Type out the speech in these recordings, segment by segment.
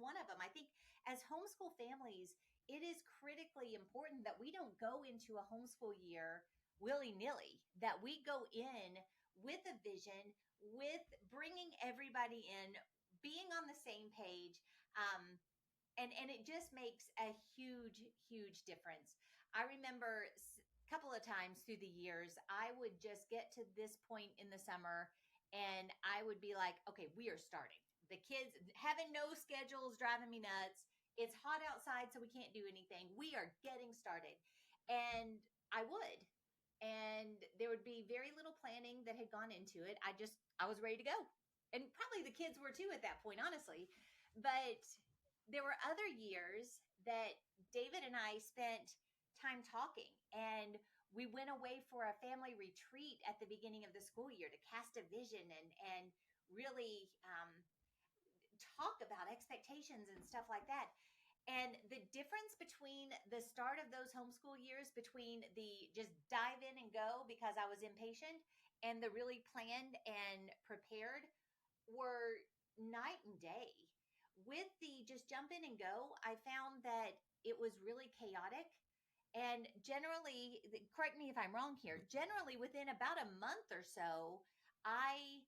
one of them. I think as homeschool families, it is critically important that we don't go into a homeschool year willy-nilly, that we go in with a vision, with bringing everybody in, being on the same page. And it just makes a huge difference. I remember a couple of times through the years, I would just get to this point in the summer and I would be like, okay, we are starting. The kids having no schedules driving me nuts. It's hot outside, so we can't do anything. We are getting started. And I would. And there would be very little planning that had gone into it. I was ready to go. And probably the kids were too at that point, honestly. But there were other years that David and I spent time talking, and we went away for a family retreat at the beginning of the school year to cast a vision and really talk about expectations and stuff like that. And the difference between the start of those homeschool years, between the just dive in and go because I was impatient, and the really planned and prepared, were night and day. With the just jump in and go, I found that it was really chaotic. And generally, correct me if I'm wrong here, generally within about a month or so, I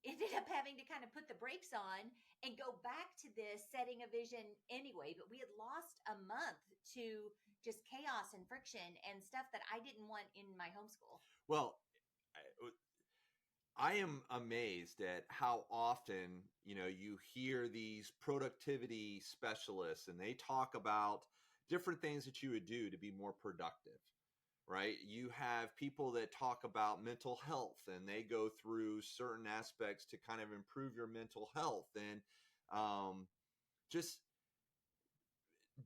ended up having to kind of put the brakes on and go back to this setting a vision anyway. But we had lost a month to just chaos and friction and stuff that I didn't want in my homeschool. Well, I am amazed at how often, you hear these productivity specialists and they talk about different things that you would do to be more productive, right? You have people that talk about mental health and they go through certain aspects to kind of improve your mental health, and just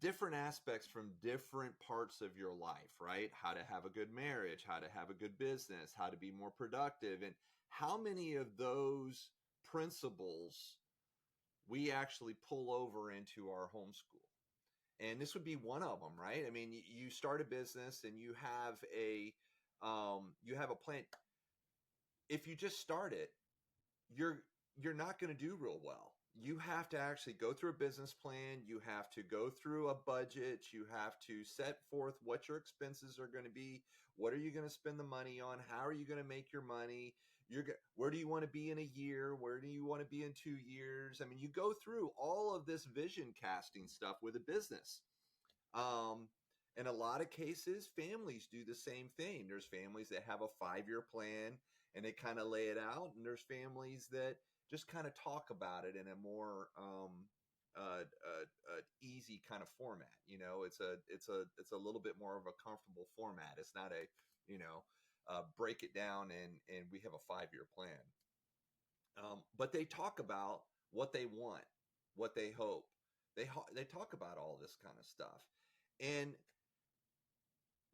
different aspects from different parts of your life, right? How to have a good marriage, how to have a good business, how to be more productive. And how many of those principles we actually pull over into our homeschool? And this would be one of them, right? I mean, you start a business and you have a plan. If you just start it, you're not going to do real well. You have to actually go through a business plan. You have to go through a budget. You have to set forth what your expenses are going to be. What are you going to spend the money on? How are you going to make your money? Where do you want to be in a year? Where do you want to be in 2 years? I mean, you go through all of this vision casting stuff with a business. In a lot of cases, families do the same thing. There's families that have a 5-year plan and they kind of lay it out. And there's families that just kind of talk about it in a more easy kind of format. It's a little bit more of a comfortable format. It's not a, break it down and we have a 5-year plan. But they talk about what they want, what they hope. They talk about all this kind of stuff. And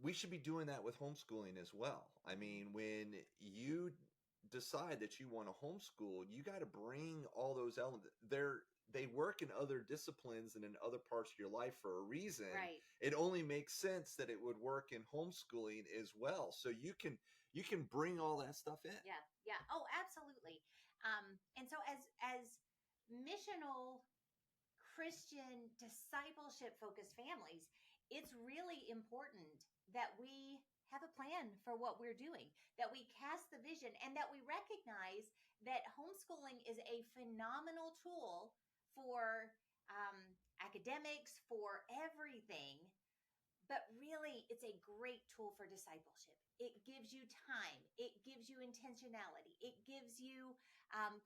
we should be doing that with homeschooling as well. I mean, when you decide that you want to homeschool, you got to bring all those elements. They work in other disciplines and in other parts of your life for a reason. Right. It only makes sense that it would work in homeschooling as well. So you can bring all that stuff in. Yeah. Yeah. Oh, absolutely. And so as missional Christian discipleship focused families, it's really important that we have a plan for what we're doing, that we cast the vision, and that we recognize that homeschooling is a phenomenal tool for academics, for everything. But really, it's a great tool for discipleship. It gives you time. It gives you intentionality. It gives you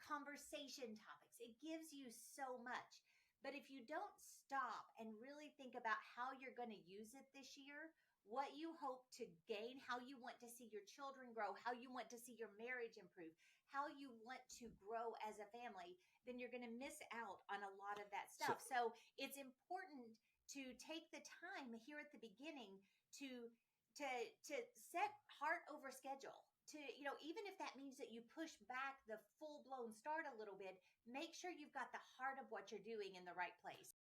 conversation topics. It gives you so much. But if you don't stop and really think about how you're going to use it this year, what you hope to gain, how you want to see your children grow, how you want to see your marriage improve, how you want to grow as a family, then you're going to miss out on a lot of that stuff. So it's important to take the time here at the beginning to set heart over schedule. To, even if that means that you push back the full-blown start a little bit, make sure you've got the heart of what you're doing in the right place.